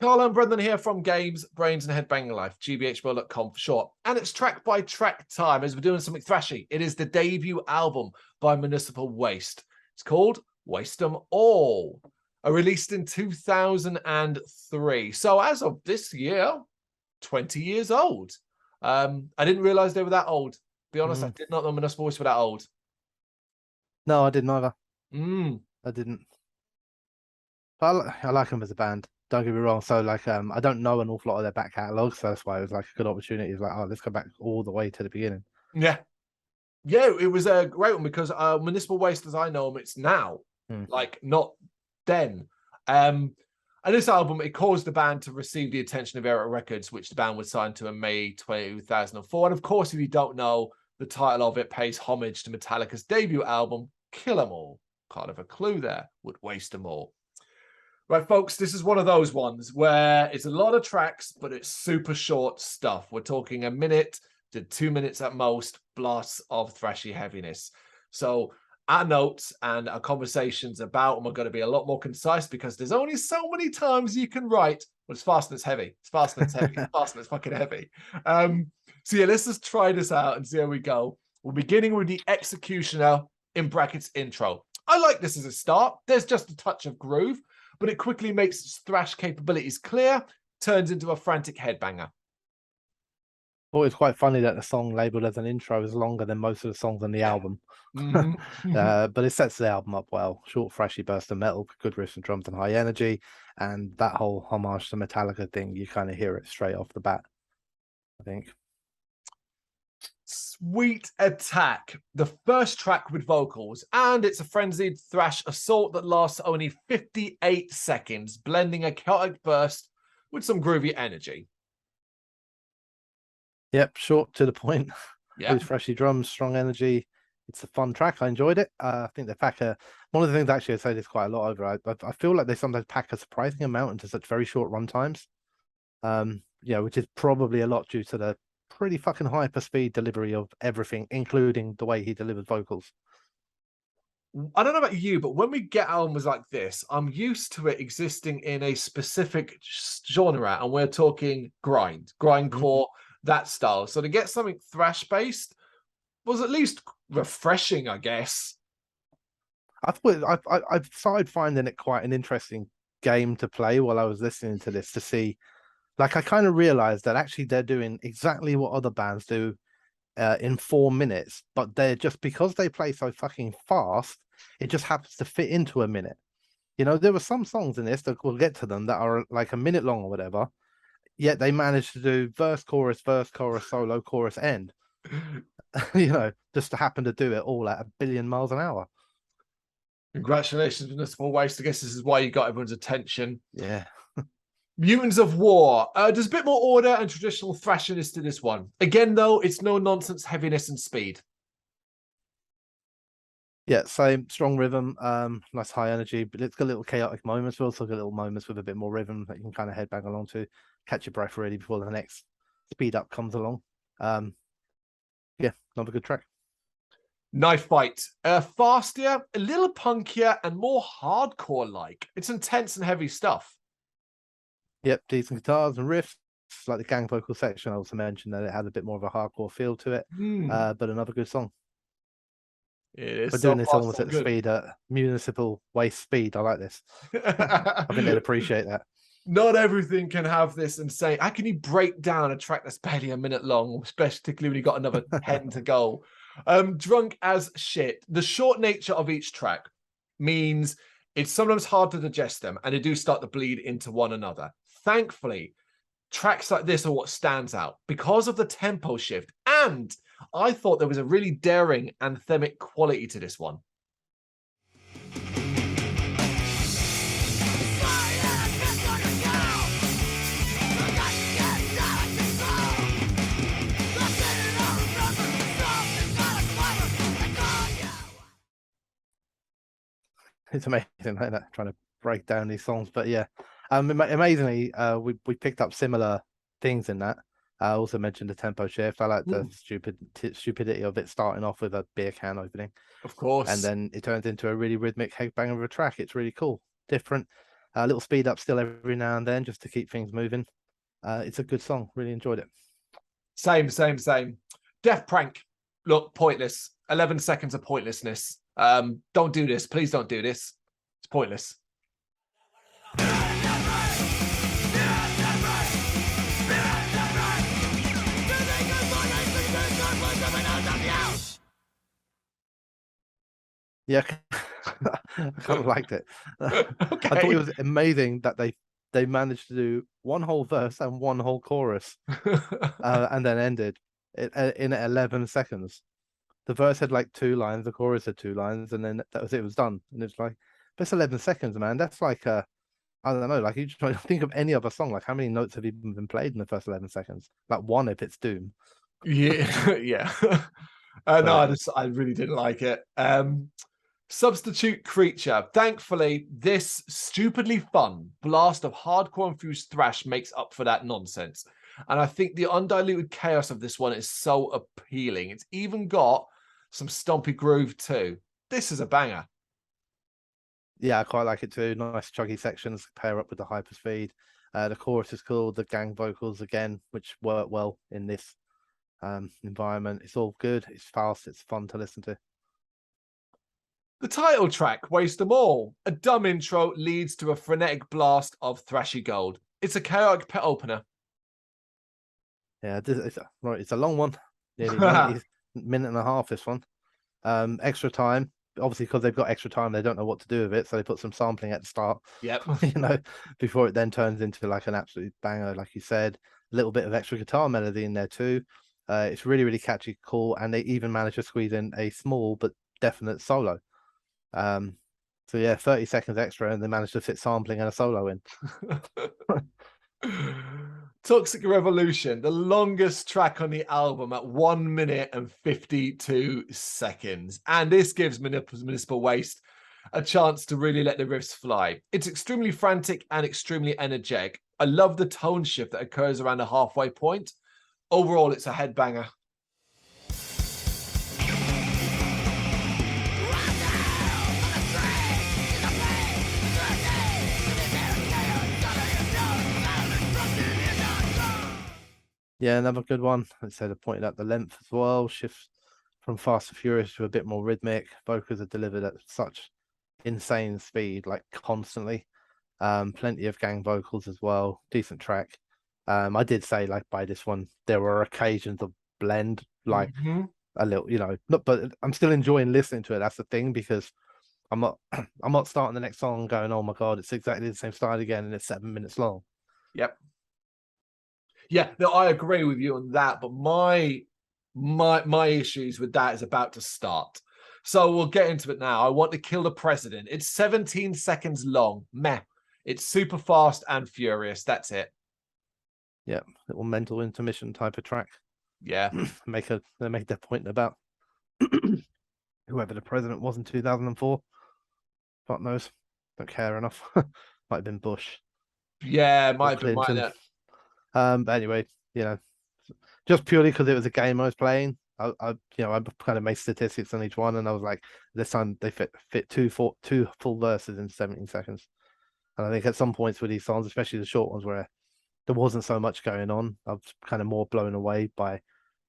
Carl and Brendan here from Games, Brains and Head-Banging Life, gbhblofficial.com for short. And it's track by track time as we're doing something thrashy. It is the debut album by Municipal Waste. It's called Waste 'Em All. Released in 2003. So as of this year, 20 years old. I didn't realize they were that old. To be honest, I did not know Municipal Waste were that old. No, I didn't either. I didn't. But I like them as a band. Don't get me wrong. So like, I don't know an awful lot of their back catalogue, so that's why it was like a good opportunity. It's like, oh, let's go back all the way to the beginning. Yeah, it was a great one because Municipal Waste, as I know them, it's now, like not then. And this album, it caused the band to receive the attention of Era Records, which the band was signed to in May 2004. And of course, if you don't know, the title of it pays homage to Metallica's debut album, Kill 'Em All. Kind of a clue there, would waste 'em all. Right, folks, this is one of those ones where it's a lot of tracks, but it's super short stuff. We're talking a minute to 2 minutes at most, blasts of thrashy heaviness. So our notes and our conversations about them are going to be a lot more concise because there's only so many times you can write, well, it's fast and it's heavy. It's fast and it's heavy. It's fast and it's fucking heavy. So yeah, let's just try this out and see how we go. We're beginning with the Executioner in brackets intro. I like this as a start. There's just a touch of groove, but it quickly makes its thrash capabilities clear, turns into a frantic headbanger. Well, it's quite funny that the song labelled as an intro is longer than most of the songs on the album. But it sets the album up well. Short, thrashy burst of metal, good riffs and drums and high energy. And that whole homage to Metallica thing, you kind of hear it straight off the bat, I think. Sweet Attack, the first track with vocals, and it's a frenzied thrash assault that lasts only 58 seconds, blending a chaotic burst with some groovy energy. Yep, short to the point. Yeah, With freshy drums, strong energy. It's a fun track. I enjoyed it. I think they pack one of the things actually I say this quite a lot over. I feel like they sometimes pack a surprising amount into such very short run times. Which is probably a lot due to the pretty fucking hyper speed delivery of everything, including the way he delivers vocals. I don't know about you, but when we get albums like this, I'm used to it existing in a specific genre, and we're talking grindcore, that style. So to get something thrash based was at least refreshing, I guess. I thought I've started finding it quite an interesting game to play while I was listening to this, to see, like, I kind of realized that actually they're doing exactly what other bands do in 4 minutes, but they're just, because they play so fucking fast, it just happens to fit into a minute. You know, there were some songs in this that we'll get to them that are like a minute long or whatever, yet they managed to do verse, chorus, solo, chorus, end. You know, just to happen to do it all at 1 billion miles an hour. Congratulations, Municipal Waste. I guess this is why you got everyone's attention. Yeah. Mutants of War. There's a bit more order and traditional thrashiness to this one. Again, though, it's no nonsense heaviness and speed. Yeah, same strong rhythm, nice high energy, but it's got little chaotic moments. We also got little moments with a bit more rhythm that you can kind of headbang along to, catch your breath really before the next speed up comes along. Yeah, another good track. Knife Fight. Faster, a little punkier, and more hardcore-like. It's intense and heavy stuff. Yep, decent guitars and riffs. Like the gang vocal section, I also mentioned that it had a bit more of a hardcore feel to it. But another good song. It is. We're doing this almost at the speed at Municipal Waste speed. I like this. I think they'd appreciate that. Not everything can have this and say, how can you break down a track that's barely a minute long, particularly when you've got another 10 to go? Drunk as Shit. The short nature of each track means it's sometimes hard to digest them, and they do start to bleed into one another. Thankfully, tracks like this are what stands out because of the tempo shift, and I thought there was a really daring anthemic quality to this one. It's amazing like that, trying to break down these songs. But yeah, amazingly, we picked up similar things in that. I also mentioned the tempo shift. I like the stupidity of it starting off with a beer can opening. Of course. And then it turns into a really rhythmic headbang of a track. It's really cool. Different. A little speed up still every now and then just to keep things moving. It's a good song. Really enjoyed it. Same. Death Prank. Look, pointless. 11 seconds of pointlessness. Don't do this. Please don't do this. It's pointless. Yeah, I kind of liked it. Okay. I thought it was amazing that they managed to do one whole verse and one whole chorus, and then ended in 11 seconds. The verse had like 2 lines, the chorus had 2 lines, and then that was it. It was done, and it's like, but it's 11 seconds, man. That's like I don't know. Like you try to think of any other song. Like how many notes have even been played in the first 11 seconds? Like one if it's Doom. Yeah, yeah. No, I really didn't like it. Substitute Creature. Thankfully, this stupidly fun blast of hardcore infused thrash makes up for that nonsense. And I think the undiluted chaos of this one is so appealing. It's even got some stompy groove too. This is a banger. Yeah, I quite like it too. Nice chuggy sections pair up with the hyper speed. The chorus is cool. The gang vocals again, which work well in this environment. It's all good. It's fast. It's fun to listen to. The title track, Waste Them All. A dumb intro leads to a frenetic blast of thrashy gold. It's a chaotic pet opener. Yeah, it's a long one. Nearly 90 minute and a half, this one. Extra time. Obviously, because they've got extra time, they don't know what to do with it. So they put some sampling at the start. Yep. Before it then turns into like an absolute banger, like you said. A little bit of extra guitar melody in there too. It's really, really catchy, cool. And they even managed to squeeze in a small but definite solo. So yeah, 30 seconds extra, and they managed to fit sampling and a solo in. Toxic Revolution, the longest track on the album at 1 minute and 52 seconds. And this gives Municipal Waste a chance to really let the riffs fly. It's extremely frantic and extremely energetic. I love the tone shift that occurs around the halfway point. Overall, it's a headbanger. Yeah, another good one. I said I pointed out the length as well. Shifts from fast and furious to a bit more rhythmic. Vocals are delivered at such insane speed, like constantly. Plenty of gang vocals as well. Decent track. I did say like by this one there were occasions of blend, like a little, not, but I'm still enjoying listening to it. That's the thing, because I'm not starting the next song going, oh my god, it's exactly the same style again, and it's 7 minutes long. Yep. Yeah, no, I agree with you on that, but my issues with that is about to start. So we'll get into it now. I Want to Kill the President. It's 17 seconds long. Meh. It's super fast and furious. That's it. Yeah, little mental intermission type of track. Yeah. They make their point about whoever the president was in 2004. Fuck knows. Don't care enough. Might have been Bush. Yeah, might have been Clinton. mine. But anyway, just purely because it was a game I was playing, I kind of made statistics on each one, and I was like, this time they fit two full verses in 17 seconds. And I think at some points with these songs, especially the short ones where there wasn't so much going on, I was kind of more blown away by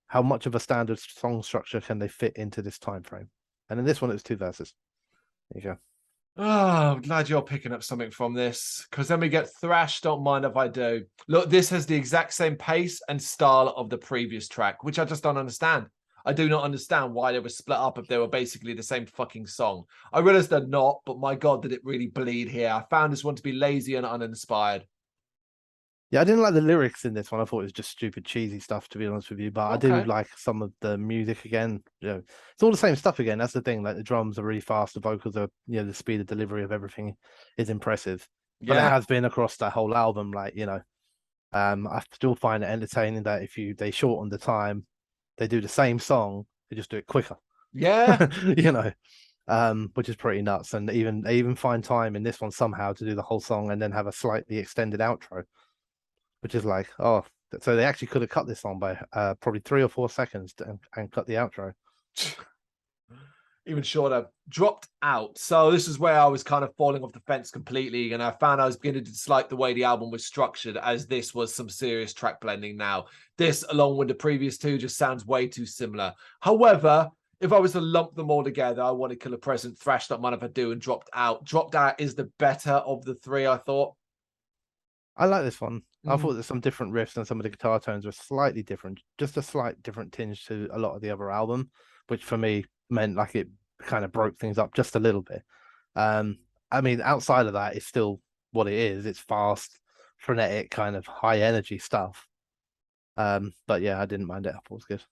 how much of a standard song structure can they fit into this time frame. And in this one, it was 2 verses. There you go. Oh, I'm glad you're picking up something from this, because then we get thrash. Don't mind if I do. Look, this has the exact same pace and style of the previous track, which I just don't understand. I do not understand why they were split up if they were basically the same fucking song. I realize they're not, but my God, did it really bleed here. I found this one to be lazy and uninspired. Yeah, I didn't like the lyrics in this one. I thought it was just stupid, cheesy stuff, to be honest with you. But I do like some of the music again. It's all the same stuff again. That's the thing. Like the drums are really fast. The vocals are, the speed of delivery of everything is impressive. But it has been across that whole album. Like, I still find it entertaining that if they shorten the time, they do the same song, they just do it quicker. Yeah. Which is pretty nuts. And they even find time in this one somehow to do the whole song and then have a slightly extended outro. Which is like, oh, so they actually could have cut this song by probably 3 or 4 seconds and cut the outro. even shorter. Dropped Out. So this is where I was kind of falling off the fence completely, and I found I was beginning to dislike the way the album was structured, as this was some serious track blending now. This, along with the previous two, just sounds way too similar. However, if I was to lump them all together, I wanted Killer Present, Thrash Not Mind If I Do, and Dropped Out. Dropped Out is the better of the three, I thought. I like this one. I thought there's some different riffs and some of the guitar tones were slightly different, just a slight different tinge to a lot of the other album, which for me meant like it kind of broke things up just a little bit. I mean, outside of that, it's still what it is. It's fast, frenetic, kind of high energy stuff. But yeah, I didn't mind it. I thought it was good.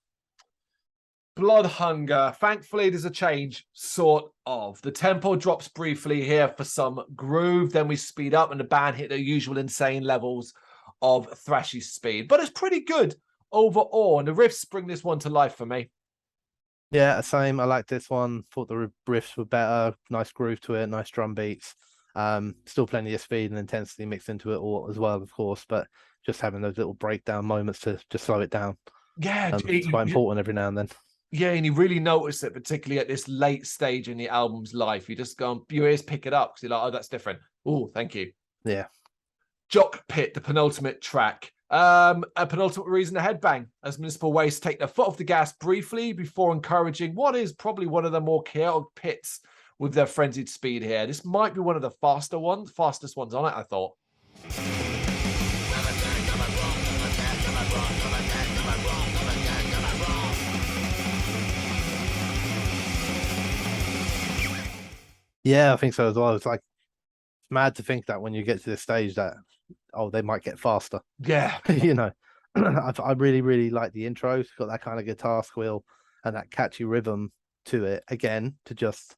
Blood Hunger. Thankfully, there's a change, sort of. The tempo drops briefly here for some groove. Then we speed up and the band hit their usual insane levels of thrashy speed. But it's pretty good overall. And the riffs bring this one to life for me. Yeah, same. I like this one. Thought the riffs were better. Nice groove to it. Nice drum beats. Still plenty of speed and intensity mixed into it all as well, of course. But just having those little breakdown moments to just slow it down. Yeah, it's quite important every now and then. Yeah, and you really notice it, particularly at this late stage in the album's life. You just go, your ears pick it up because you're like, oh, that's different. Oh, thank you. Yeah. Jock Pit, the penultimate track. A penultimate reason to headbang as Municipal Waste take their foot off the gas briefly before encouraging what is probably one of the more chaotic pits with their frenzied speed here. This might be one of the fastest ones on it, I thought. Yeah, I think so as well. It's like it's mad to think that when you get to this stage that they might get faster. Yeah. You know, I really, really like the intro. It's got that kind of guitar squeal and that catchy rhythm to it again to just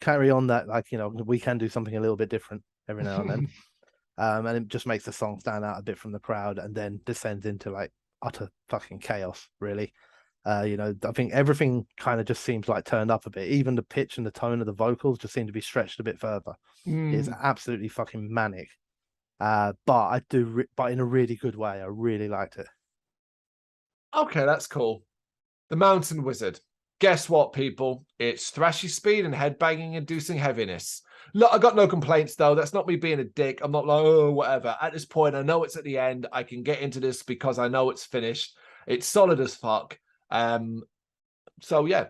carry on that, like, you know, we can do something a little bit different every now and then. And it just makes the song stand out a bit from the crowd and then descends into like utter fucking chaos, really. You know, I think everything kind of just seems like turned up a bit. Even the pitch and the tone of the vocals just seem to be stretched a bit further. It's absolutely fucking manic. But but in a really good way. I really liked it. Okay, that's cool. The Mountain Wizard. Guess what, people? It's thrashy speed and headbanging inducing heaviness. Look, I got no complaints, though. That's not me being a dick. I'm not like, oh, whatever. At this point, I know it's at the end. I can get into this because I know it's finished. It's solid as fuck. So yeah.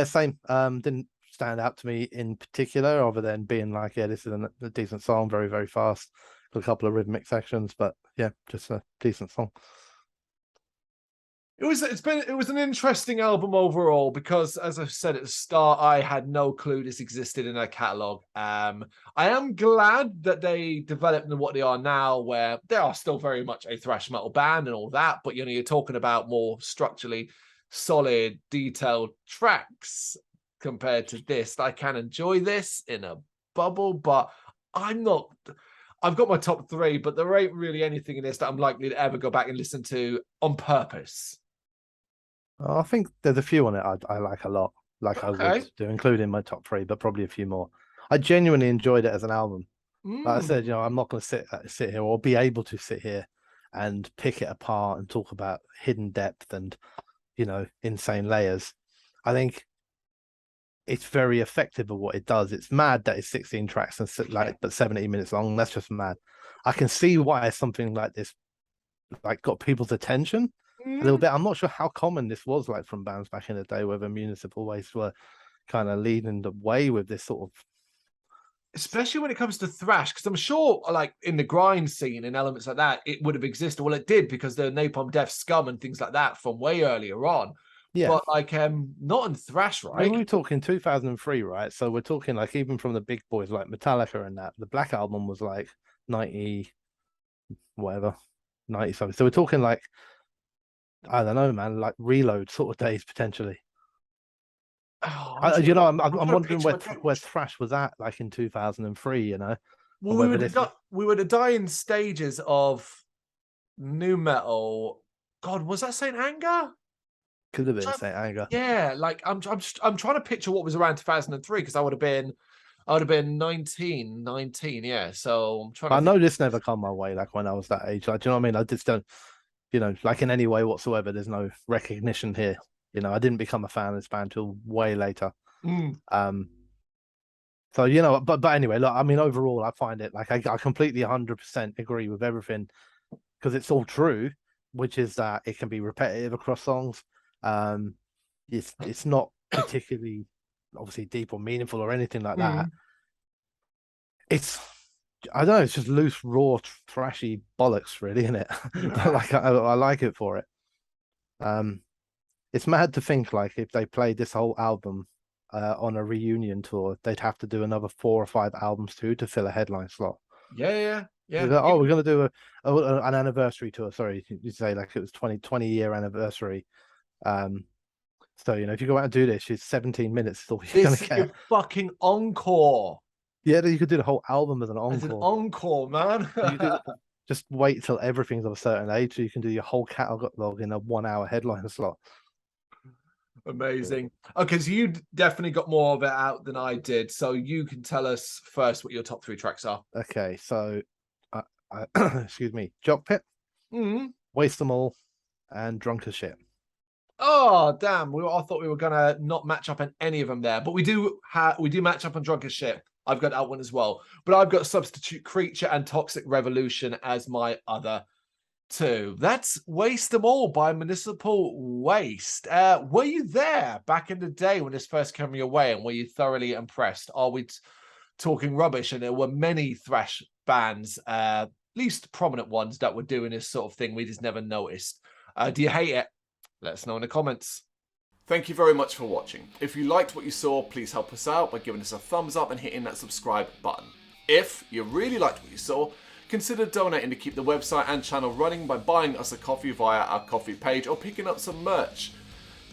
Same. Didn't stand out to me in particular, other than being like, yeah, this is a decent song, very, very fast, got a couple of rhythmic sections, but yeah, just a decent song. It was an interesting album overall because, as I said at the start, I had no clue this existed in their catalog. I am glad that they developed into what they are now, where they are still very much a thrash metal band and all that, but you know, you're talking about more structurally solid, detailed tracks compared to this. I can enjoy this in a bubble, but I've got my top three, but there ain't really anything in this that I'm likely to ever go back and listen to on purpose. I think there's a few on it I like a lot, like Okay. I would do, including my top three, but probably a few more. I genuinely enjoyed it as an album. Like I said, you know, I'm not going to sit here or be able to sit here and pick it apart and talk about hidden depth and, you know, insane layers. I think it's very effective at what it does. It's mad that it's 16 tracks and but 70 minutes long. That's just mad. I can see why something like this like got people's attention a little bit. I'm not sure how common this was like from bands back in the day, whether Municipal Waste were kind of leading the way with this sort of, especially when it comes to thrash, because I'm sure like in the grind scene and elements like that, it would have existed. Well, it did because the Napalm Death, Scum and things like that from way earlier on. Yeah. But like not in thrash, right? I mean, we're talking 2003, right? So we're talking like even from the big boys like Metallica and that. The Black Album was like 90 something. So we're talking like, I don't know, man, like Reload sort of days potentially. You know, I'm wondering where thrash was at like in 2003. You know, well, we were the dying stages of new metal. God, was that Saint Anger? Could have been Saint Anger. Yeah, like I'm trying to picture what was around 2003 because I would have been 19. Yeah, so I'm trying. I know this never come my way. Like when I was that age, like, do you know what I mean? I just don't, you know, like in any way whatsoever. There's no recognition here. You know, I didn't become a fan of this band till way later. Mm. So, you know, but anyway, look, I mean, overall, I find it like I completely 100% agree with everything because it's all true, which is that it can be repetitive across songs. It's not particularly obviously deep or meaningful or anything like that. It's I don't know, it's just loose, raw, trashy bollocks, really, isn't it? Like I like it for it. It's mad to think like if they played this whole album on a reunion tour, they'd have to do another 4 or 5 albums too to fill a headline slot. Yeah. Oh, we're gonna do an anniversary tour. Sorry, you say like it was 20-year anniversary. So you know, if you go out and do this, it's 17 minutes. Is all you're This gonna is get. your fucking encore. Yeah, you could do the whole album as an encore. As an encore, man. Just wait till everything's of a certain age so you can do your whole catalog in a 1-hour headline slot. Amazing. Okay, so you definitely got more of it out than I did. So you can tell us first what your top 3 tracks are. Okay, so excuse me, Jock Pit, Waste Them All, and Drunk as Shit. Oh damn! I thought we were gonna not match up on any of them there, but we do match up on Drunk as Shit. I've got that one as well, but I've got Substitute Creature and Toxic Revolution as my other 2. That's Waste Them All by Municipal Waste. Were you there back in the day when this first came your way, and were you thoroughly impressed? Are we talking rubbish? And there were many thrash bands, at least prominent ones, that were doing this sort of thing. We just never noticed. Do you hate it? Let us know in the comments. Thank you very much for watching. If you liked what you saw, please help us out by giving us a thumbs up and hitting that subscribe button. If you really liked what you saw, consider donating to keep the website and channel running by buying us a coffee via our coffee page or picking up some merch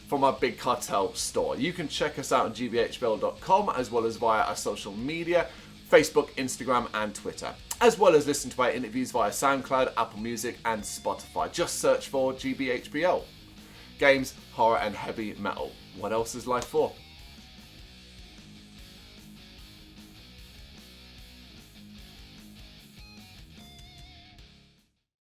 from our Big Cartel store. You can check us out on gbhbl.com as well as via our social media, Facebook, Instagram and Twitter, as well as listen to our interviews via SoundCloud, Apple Music and Spotify. Just search for GBHBL. Games, horror and heavy metal. What else is life for?